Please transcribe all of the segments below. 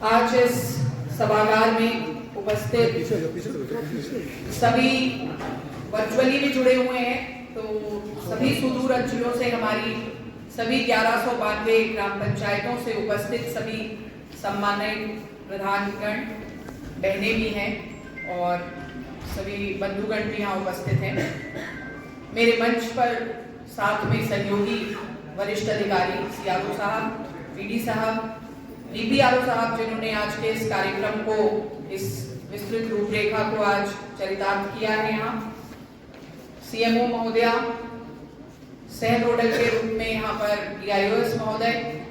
आज इस सभागार में उपस्थित सभी वर्चुअली भी जुड़े हुए हैं, तो सभी सुदूर अंचलों से हमारी सभी 1192 ग्राम पंचायतों से उपस्थित सभी सम्मानित प्रधानगण बहनें भी हैं और सभी बंधुगण भी यहाँ उपस्थित हैं। मेरे मंच पर साथ में सहयोगी वरिष्ठ अधिकारी सीआरओ साहब, पीडी साहब, डीपीआरओ साहब, जिन्होंने आज के इस कार्यक्रम को, इस विस्तृत रूपरेखा को आज चरितार्थ किया है। यहाँ सीएमओ महोदया, सह नोडल के रूप में यहाँ पर डीआईओएस महोदय,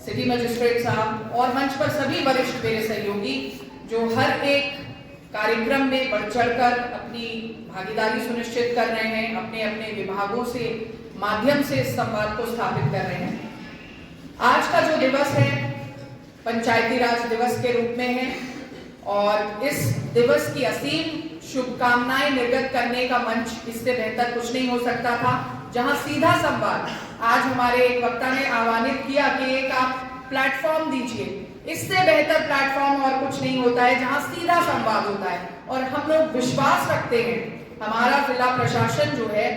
सिटी मजिस्ट्रेट साहब और मंच पर सभी वरिष्ठ मेरे सहयोगी जो हर एक कार्यक्रम में बढ़ चढ़कर अपनी भागीदारी सुनिश्चित कर रहे हैं, अपने अपने विभागों से माध्यम से इस संवाद को स्थापित कर रहे हैं। आज का जो दिवस है पंचायती राज दिवस के रूप में है और इस दिवस की असीम शुभकामनाएं निर्गत करने का मंच इससे बेहतर कुछ नहीं हो सकता था, जहां सीधा संवाद आज हमारे एक वक्ता ने आह्वानित किया कि एक आप प्लेटफॉर्म दीजिए। इससे बेहतर प्लेटफॉर्म और कुछ नहीं होता है जहां सीधा संवाद होता है और हम लोग विश्वास रखते हैं, हमारा जिला प्रशासन जो है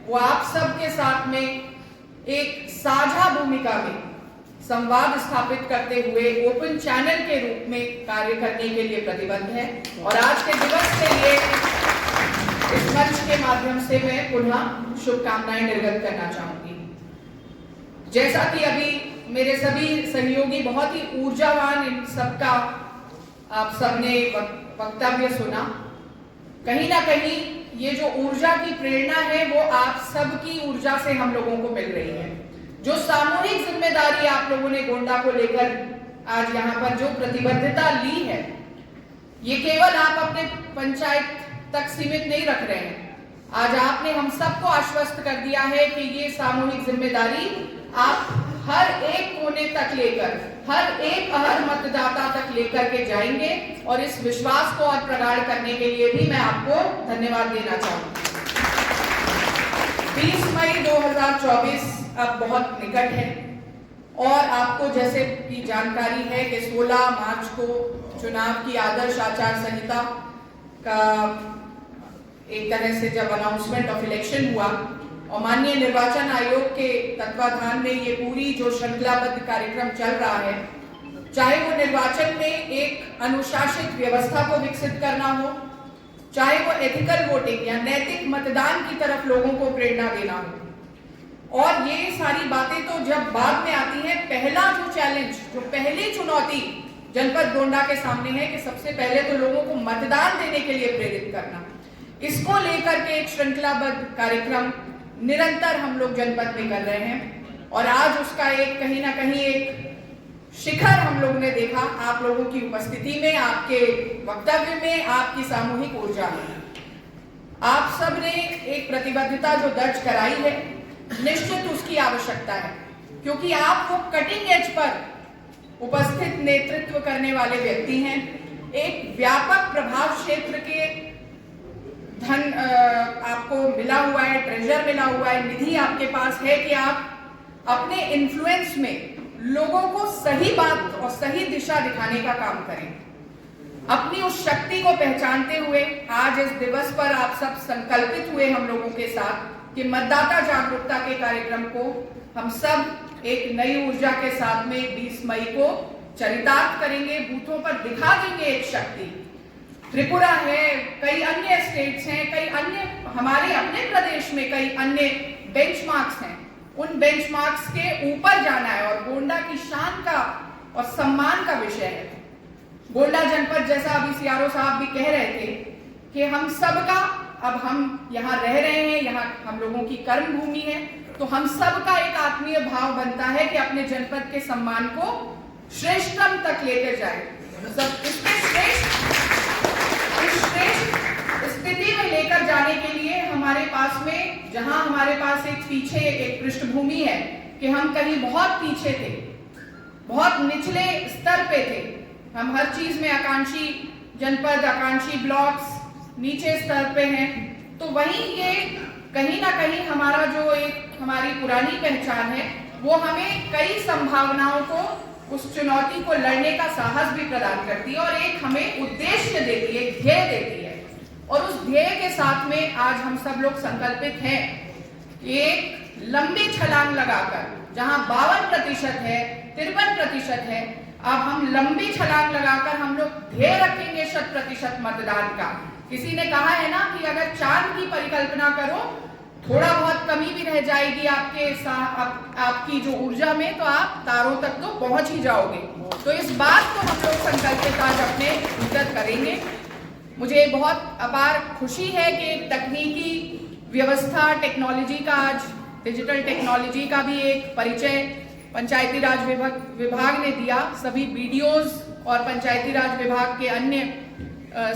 वो आप सबके साथ में एक साझा भूमिका में संवाद स्थापित करते हुए ओपन चैनल के रूप में कार्य करने के लिए प्रतिबद्ध है। और आज के दिवस के लिए इस मंच के माध्यम से मैं पुनः शुभकामनाएं निर्गत करना चाहूंगी। जैसा कि अभी मेरे सभी सहयोगी बहुत ही ऊर्जावान इन सबका आप सबने वक्तव्य सुना, कहीं ना कहीं ये जो ऊर्जा की प्रेरणा है वो आप सबकी ऊर्जा से हम लोगों को मिल रही है। जो सामूहिक जिम्मेदारी आप लोगों ने गोंडा को लेकर आज यहाँ पर जो प्रतिबद्धता ली है, ये केवल आप अपने पंचायत तक सीमित नहीं रख रहे हैं। आज आपने हम सबको आश्वस्त कर दिया है कि ये सामूहिक जिम्मेदारी आप हर एक कोने तक लेकर, हर एक अहर मतदाता तक लेकर के जाएंगे और इस विश्वास को और प्रगाढ़ करने के लिए भी मैं आपको धन्यवाद देना चाहूंगी। 20 मई 2024 अब बहुत निकट है और आपको जैसे की जानकारी है कि 16 मार्च को चुनाव की आदर्श आचार संहिता का एक तरह से जब अनाउंसमेंट ऑफ इलेक्शन हुआ और माननीय निर्वाचन आयोग के तत्वाधान में ये पूरी जो श्रृंखलाबद्ध कार्यक्रम चल रहा है, चाहे वो निर्वाचन में एक अनुशासित व्यवस्था को विकसित करना हो, चाहे वो एथिकल वोटिंग या नैतिक मतदान की तरफ लोगों को प्रेरणा देना हो, और ये सारी बातें तो जब बाद में आती हैं, पहला जो चैलेंज, जो पहली चुनौती जनपद गोंडा के सामने है कि सबसे पहले तो लोगों को मतदान देने के लिए प्रेरित करना। इसको लेकर के एक श्रृंखलाबद्ध कार्यक्रम निरंतर हम लोग जनपद में कर रहे हैं और आज उसका एक कहीं ना कहीं एक शिखर हम लोग ने देखा आप लोगों की उपस्थिति में, आपके वक्तव्य में, आपकी सामूहिक ऊर्जा में। आप सब ने एक प्रतिबद्धता जो दर्ज कराई है, निश्चित उसकी आवश्यकता है, क्योंकि आप वो कटिंग एज पर उपस्थित नेतृत्व करने वाले व्यक्ति हैं। एक व्यापक प्रभाव क्षेत्र के धन आपको मिला हुआ है, ट्रेजर मिला हुआ है, निधि आपके पास है कि आप अपने इन्फ्लुएंस में लोगों को सही बात और सही दिशा दिखाने का काम करें। अपनी उस शक्ति को पहचानते हुए आज इस दिवस पर आप सब संकल्पित हुए हम लोगों के साथ कि मतदाता जागरूकता के कार्यक्रम को हम सब एक नई ऊर्जा के साथ में 20 मई को चरितार्थ करेंगे, बूथों पर दिखा देंगे एक शक्ति। त्रिपुरा है, कई अन्य स्टेट्स हैं, कई अन्य हमारे अपने प्रदेश में कई अन्य बेंचमार्क्स हैं, उन बेंचमार्क्स के ऊपर जाना है और गोंडा की शान का और सम्मान का विषय है। गोंडा जनपद, जैसा अभी सीआरओ साहब भी कह रहे थे कि हम सबका, अब हम यहाँ रह रहे हैं, यहाँ हम लोगों की कर्म भूमि है, तो हम सबका एक आत्मीय भाव बनता है कि अपने जनपद के सम्मान को श्रेष्ठतम तक लेकर जाए। सब इसके श्रेष्ठ स्थिति में लेकर जाने के लिए हमारे पास में, जहां हमारे पास एक पीछे एक पृष्ठभूमि है कि हम कहीं बहुत पीछे थे, बहुत निचले स्तर पे थे, हम हर चीज में आकांक्षी जनपद, आकांक्षी ब्लॉक्स नीचे स्तर पे हैं, तो वहीं ये कहीं ना कहीं हमारा जो एक हमारी पुरानी पहचान है वो हमें कई संभावनाओं को उस चुनौती को लड़ने का साहस भी प्रदान करती है और एक हमें उद्देश्य देती है, ध्येय देती है। और उस ध्येय के साथ में आज हम सब लोग संकल्पित हैं कि एक लंबी छलांग लगाकर, जहां 52% है, 53% है, अब हम लंबी छलांग लगाकर हम लोग ध्येय रखेंगे 100% मतदान का। किसी ने कहा है ना कि अगर चांद की परिकल्पना करो, थोड़ा बहुत कमी भी रह जाएगी आपकी जो ऊर्जा में, तो आप तारों तक तो पहुंच ही जाओगे। तो इस बात को हम लोग संकल्पित आज अपने भीतर करेंगे। मुझे बहुत अपार खुशी है कि तकनीकी व्यवस्था, टेक्नोलॉजी का, आज डिजिटल टेक्नोलॉजी का भी एक परिचय पंचायती राज विभाग ने दिया। सभी बीडीओज और पंचायती राज विभाग के अन्य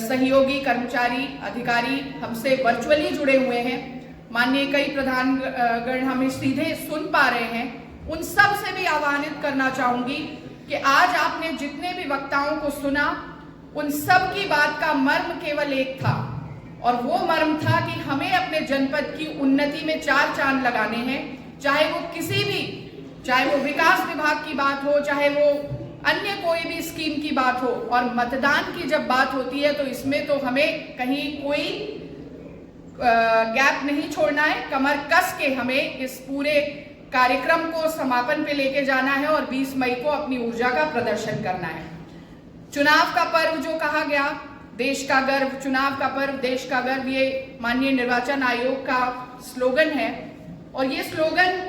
सहयोगी कर्मचारी, अधिकारी हमसे वर्चुअली जुड़े हुए हैं। माननीय कई प्रधानगण हमें सीधे सुन पा रहे हैं। उन सब से भी आह्वानित करना चाहूंगी कि आज आपने जितने भी वक्ताओं को सुना, उन सब की बात का मर्म केवल एक था, और वो मर्म था कि हमें अपने जनपद की उन्नति में 4 चांद लगाने हैं। चाहे वो विकास विभाग की बात हो, चाहे वो अन्य कोई भी स्कीम की बात हो। और मतदान की जब बात होती है तो इसमें तो हमें कहीं कोई गैप नहीं छोड़ना है। कमर कस के हमें इस पूरे कार्यक्रम को समापन पे लेके जाना है और 20 मई को अपनी ऊर्जा का प्रदर्शन करना है। चुनाव का पर्व जो कहा गया, देश का गर्व, चुनाव का पर्व देश का गर्व, ये माननीय निर्वाचन आयोग का स्लोगन है। और ये स्लोगन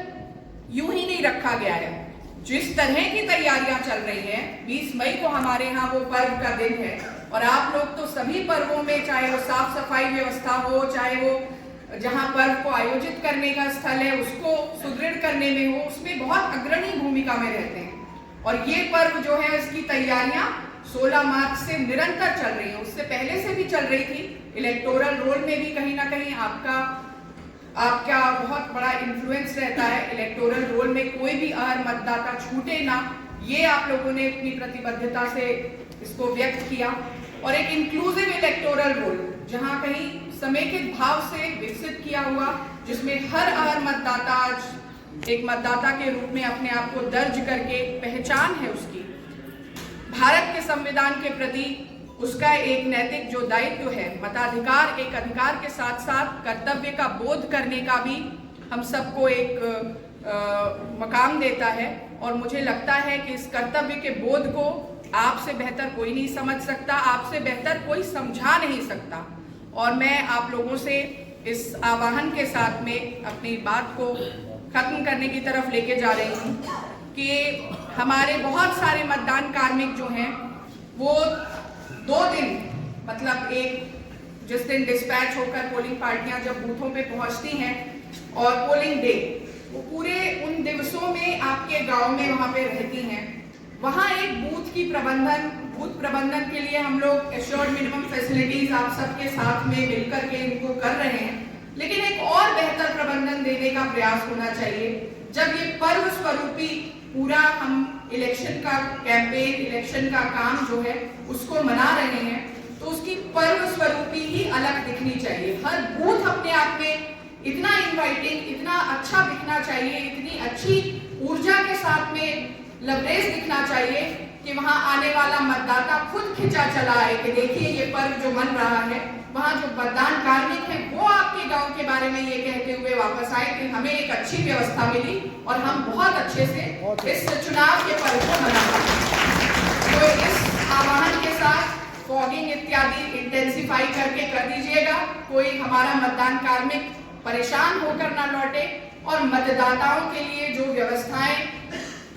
यूं ही नहीं रखा गया है। जिस तरह की तैयारियां चल रही हैं, 20 मई को हमारे यहाँ वो पर्व का दिन है, और आप लोग तो सभी पर्वों में, चाहे वो साफ सफाई व्यवस्था हो, चाहे वो जहाँ पर्व को आयोजित करने का स्थल है उसको सुदृढ़ करने में हो, उसमें बहुत अग्रणी भूमिका में रहते हैं। और ये पर्व जो है, इसकी तैयारियां 16 मार्च से निरंतर चल रही है। उससे पहले से भी चल रही थी। इलेक्टोरल रोल में भी कहीं ना कहीं आपका बहुत बड़ा इन्फ्लुएंस रहता है। इलेक्टोरल रोल में कोई भी अहम मतदाता छूटे ना, ये आप लोगों ने अपनी प्रतिबद्धता से इसको व्यक्त किया। और एक इंक्लूसिव इलेक्टोरल रोल, जहां कहीं समेकित भाव से विकसित किया हुआ, जिसमें हर अहम मतदाता आज एक मतदाता के रूप में अपने आप को दर्ज करके पहचान है उसकी। भारत के संविधान के प्रति उसका एक नैतिक जो दायित्व है, मताधिकार एक अधिकार के साथ साथ कर्तव्य का बोध करने का भी हम सबको एक मकाम देता है। और मुझे लगता है कि इस कर्तव्य के बोध को आपसे बेहतर कोई नहीं समझ सकता, आपसे बेहतर कोई समझा नहीं सकता। और मैं आप लोगों से इस आह्वान के साथ में अपनी बात को खत्म करने की तरफ लेके जा रही हूँ कि हमारे बहुत सारे मतदान कार्मिक जो हैं, वो 2 दिन, मतलब एक जिस दिन डिस्पैच होकर पोलिंग पार्टियां जब बूथों पे पहुंचती हैं और पोलिंग डे, वो पूरे उन दिवसों में आपके गांव में वहां पे रहती हैं। वहां एक बूथ प्रबंधन के लिए हम लोग एश्योर्ड मिनिमम फैसिलिटीज आप सबके साथ में मिलकर के इनको कर रहे हैं, लेकिन एक और बेहतर प्रबंधन देने का प्रयास होना चाहिए। जब ये पर्व स्वरूपी पूरा हम इलेक्शन का कैंपेन, इलेक्शन का काम जो है उसको मना रहे हैं, तो उसकी पर्व स्वरूपी ही अलग दिखनी चाहिए। हर बूथ अपने आप में इतना इनवाइटिंग, इतना अच्छा दिखना चाहिए, इतनी अच्छी ऊर्जा के साथ में लबरेज दिखना चाहिए कि वहां आने वाला मतदाता खुद खिंचा चला आए कि देखिए ये पर्व जो मन रहा है। वहां जो मतदान कार्मिक है वो आपके गांव के बारे में ये कहते हुए वापस आए कि हमें एक अच्छी व्यवस्था मिली और हम बहुत अच्छे से इस चुनाव के पर्व को मना पाए। तो इस आह्वान के साथ फॉगिंग इत्यादि इंटेंसिफाई करके कर दीजिएगा। कोई हमारा मतदान कार्मिक परेशान होकर ना लौटे, और मतदाताओं के लिए जो व्यवस्थाएं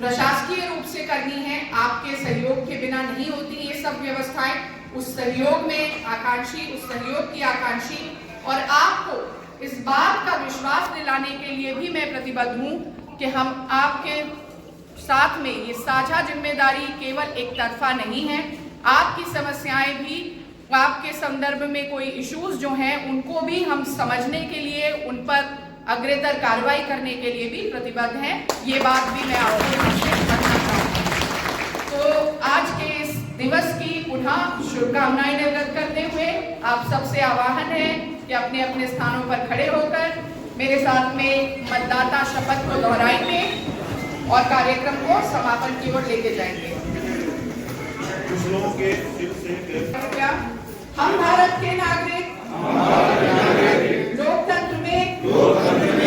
प्रशासकीय रूप से करनी है, आपके सहयोग के बिना नहीं होती ये सब व्यवस्थाएं। उस सहयोग में आकांक्षी, उस सहयोग की आकांक्षी, और आपको इस बात का विश्वास दिलाने के लिए भी मैं प्रतिबद्ध हूँ कि हम आपके साथ में ये साझा जिम्मेदारी केवल एक तरफा नहीं है। आपकी समस्याएं भी, आपके संदर्भ में कोई इश्यूज जो हैं उनको भी हम समझने के लिए, उन पर अग्रतर कार्रवाई करने के लिए भी प्रतिबद्ध हैं। ये बात भी मैं आपको बताना चाहूँगी। तो आज के इस दिवस की पुनः शुभकामनाएं निर्गत करते हुए आप सबसे आह्वान है कि अपने अपने स्थानों पर खड़े होकर मेरे साथ में मतदाता शपथ को दोहराएंगे। और कार्यक्रम को समापन की ओर लेके जाएंगे। कुछ लोगों के सिर से क्या हम भारत के नागरिक लोकतंत्र में